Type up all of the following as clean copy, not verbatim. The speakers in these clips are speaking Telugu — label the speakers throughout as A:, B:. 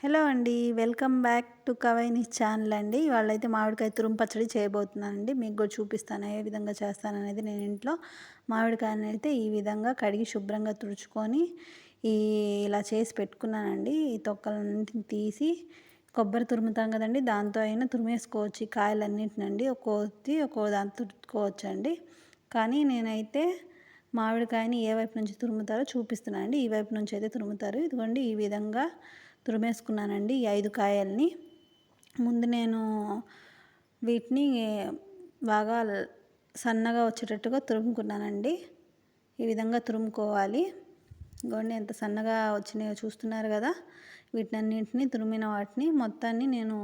A: హలో అండి. వెల్కమ్ బ్యాక్ టు కవైని ఛానల్ అండి. ఇవాళైతే మామిడికాయ తురుము పచ్చడి చేయబోతున్నానండి. మీకు కూడా చూపిస్తాను ఏ విధంగా చేస్తాననేది. నేను ఇంట్లో మామిడికాయని అయితే ఈ విధంగా కడిగి శుభ్రంగా తుడుచుకొని ఇలా చేసి పెట్టుకున్నానండి. ఈ తొక్కలన్నింటిని తీసి కొబ్బరి తురుముతాం కదండి, దాంతో అయినా తురిమేసుకోవచ్చు. ఈ కాయలన్నింటినండి ఒక్కో దాంతో తురుముకోవచ్చు అండి. కానీ నేనైతే మామిడికాయని ఏ వైపు నుంచి తురుముతారో చూపిస్తున్నానండి. ఈ వైపు నుంచి అయితే తురుముతారు. ఇదిగోండి ఈ విధంగా తురిమేసుకున్నానండి ఈ 5 కాయల్ని. ముందు నేను వీటిని బాగా సన్నగా వచ్చేటట్టుగా తురుముకున్నానండి. ఈ విధంగా తురుముకోవాలి. ఇదిగోండి ఎంత సన్నగా వచ్చినాయో చూస్తున్నారు కదా. వీటన్నింటినీ తురిమిన వాటిని మొత్తాన్ని నేను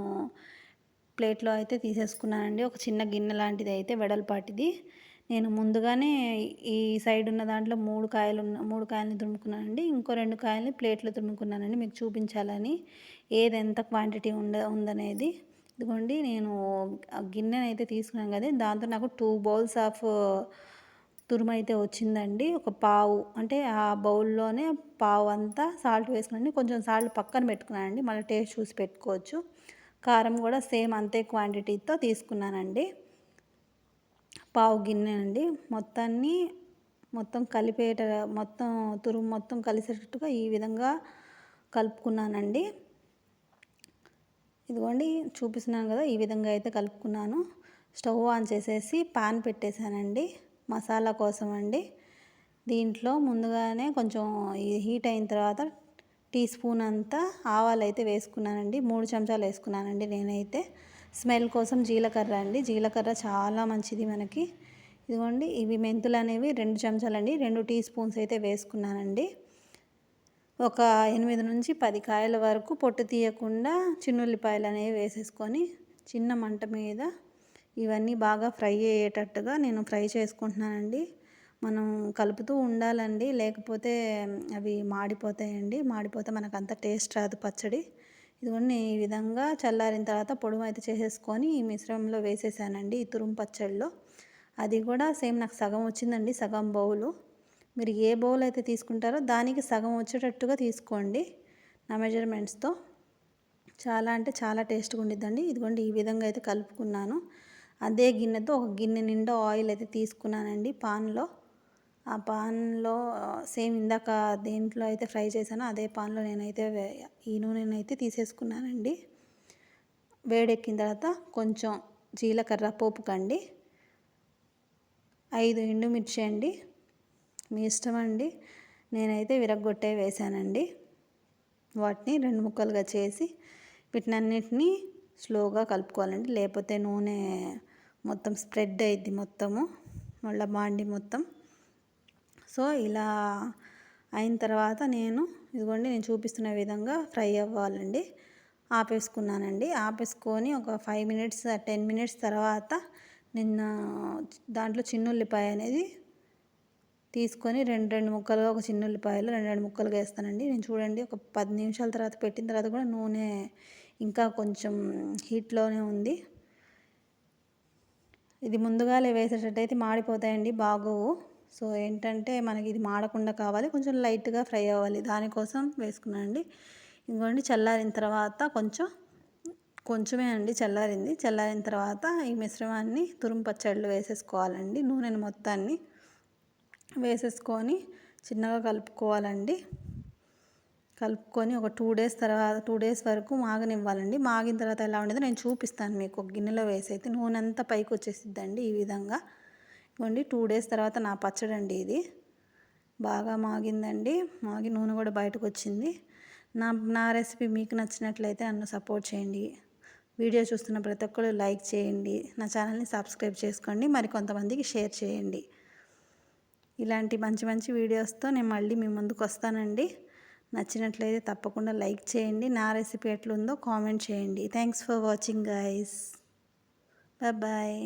A: ప్లేట్లో అయితే తీసేసుకున్నానండి. ఒక చిన్న గిన్నె లాంటిది అయితే వెడల్పాటిది. నేను ముందుగానే ఈ సైడ్ ఉన్న దాంట్లో 3 కాయలని తురుముకున్నానండి. ఇంకో 2 కాయలని ప్లేట్లో తురుముకున్నానండి మీకు చూపించాలని ఏది ఎంత క్వాంటిటీ ఉందనేది. ఇదిగోండి నేను గిన్నెని అయితే తీసుకున్నాను కదా, దాంతో నాకు 2 బౌల్స్ ఆఫ్ తురుము అయితే వచ్చిందండి. ఒక పావు అంటే ఆ బౌల్లోనే పావు అంతా సాల్ట్ వేసుకున్నాను. కొంచెం సాల్ట్ పక్కన పెట్టుకున్నానండి, మళ్ళీ టేస్ట్ చూసి పెట్టుకోవచ్చు. కారం కూడా సేమ్ అంతే క్వాంటిటీతో తీసుకున్నానండి. పావు గిన్నె అండి. మొత్తం తురుము మొత్తం కలిసేటట్టుగా ఈ విధంగా కలుపుకున్నానండి. ఇదిగోండి చూపిస్తున్నాను కదా, ఈ విధంగా అయితే కలుపుకున్నాను. స్టవ్ ఆన్ చేసేసి పాన్ పెట్టేశానండి మసాలా కోసం అండి. దీంట్లో ముందుగానే కొంచెం హీట్ అయిన తర్వాత టీ స్పూన్ అంతా ఆవాలు అయితే వేసుకున్నానండి. 3 చెంచాలు వేసుకున్నానండి నేనైతే. స్మెల్ కోసం జీలకర్ర అండి. జీలకర్ర చాలా మంచిది మనకి. ఇదిగోండి ఇవి మెంతులు అనేవి 2 చెంచాలండి. 2 టీ స్పూన్స్ అయితే వేసుకున్నానండి. ఒక 8 నుంచి 10 కాయల వరకు పొట్టు తీయకుండా చిన్నుల్లిపాయలు అనేవి వేసేసుకొని చిన్న మంట మీద ఇవన్నీ బాగా ఫ్రై అయ్యేటట్టుగా నేను ఫ్రై చేసుకుంటున్నానండి. మనం కలుపుతూ ఉండాలండి, లేకపోతే అవి మాడిపోతాయండి. మాడిపోతే మనకు అంత టేస్ట్ రాదు పచ్చడి. ఇదిగోండి ఈ విధంగా చల్లారిన తర్వాత పొడుము అయితే చేసేసుకొని ఈ మిశ్రమంలో వేసేసానండి ఈ తురుము పచ్చడిలో. అది కూడా సేమ్ నాకు సగం వచ్చిందండి, సగం బౌలు. మీరు ఏ బౌల్ అయితే తీసుకుంటారో దానికి సగం వచ్చేటట్టుగా తీసుకోండి నా మెజర్మెంట్స్తో. చాలా అంటే చాలా టేస్ట్గా ఉండిద్దండి. ఇదిగోండి ఈ విధంగా అయితే కలుపుకున్నాను. అదే గిన్నెతో ఒక గిన్నె నిండా ఆయిల్ అయితే తీసుకున్నానండి పాన్లో. ఆ పాన్లో సేమ్ ఇందాక దేంట్లో అయితే ఫ్రై చేశానో అదే పాన్లో నేనైతే ఈ నూనెనైతే తీసేసుకున్నానండి. వేడెక్కిన తర్వాత కొంచెం జీలకర్ర పోపుకండి, 5 ఎండుమిర్చి అండి, మీ ఇష్టం అండి. నేనైతే విరగ్గొట్టే వేసానండి. వాటిని 2 ముక్కలుగా చేసి వీటినన్నిటినీ స్లోగా కలుపుకోవాలండి, లేకపోతే నూనె మొత్తం స్ప్రెడ్ అయ్యిద్ది మొత్తము, మళ్ళీ బాండి మొత్తం. సో ఇలా అయిన తర్వాత ఇదిగోండి నేను చూపిస్తున్న విధంగా ఫ్రై అవ్వాలండి. ఆపేసుకున్నానండి. ఆపేసుకొని ఒక 5 మినిట్స్ 10 మినిట్స్ తర్వాత నిన్న దాంట్లో చిన్నుల్లిపాయ అనేది తీసుకొని 2 ముక్కలుగా, ఒక చిన్నుల్లిపాయలు 2 ముక్కలుగా వేస్తానండి. నేను చూడండి ఒక 10 నిమిషాల తర్వాత పెట్టిన తర్వాత కూడా నూనె ఇంకా కొంచెం హీట్లోనే ఉంది. ఇది ముందుగాలే వేసేటట్టయితే మాడిపోతాయండి, బాగోవు. సో ఏంటంటే మనకి ఇది మాడకుండా కావాలి, కొంచెం లైట్గా ఫ్రై అవ్వాలి, దానికోసం వేసుకున్నానండి. ఇంకోండి చల్లారిన తర్వాత కొంచెమే అండి చల్లారింది. చల్లారిన తర్వాత ఈ మిశ్రమాన్ని తురుము పచ్చడిలో వేసేసుకోవాలండి. నూనెను మొత్తాన్ని వేసేసుకొని చిన్నగా కలుపుకోవాలండి. కలుపుకొని ఒక 2 డేస్ వరకు మాగనివ్వాలండి. మాగిన తర్వాత ఎలా ఉండేదో నేను చూపిస్తాను మీకు. ఒక గిన్నెలో వేసైతే నూనె అంతా పైకి వచ్చేసిద్దండి ఈ విధంగా. ఇవ్వండి 2 డేస్ తర్వాత నా పచ్చడి అండి ఇది. బాగా మాగిందండి, మాగి నూనె కూడా బయటకు వచ్చింది. నా రెసిపీ మీకు నచ్చినట్లయితే నన్ను సపోర్ట్ చేయండి. వీడియో చూస్తున్న ప్రతి ఒక్కరు లైక్ చేయండి, నా ఛానల్ని సబ్స్క్రైబ్ చేసుకోండి, మరి కొంతమందికి షేర్ చేయండి. ఇలాంటి మంచి మంచి వీడియోస్తో నేను మళ్ళీ మీ ముందుకు వస్తానండి. నచ్చినట్లయితే తప్పకుండా లైక్ చేయండి. నా రెసిపీ ఎట్లుందో కామెంట్ చేయండి. Thanks for watching guys. Bye.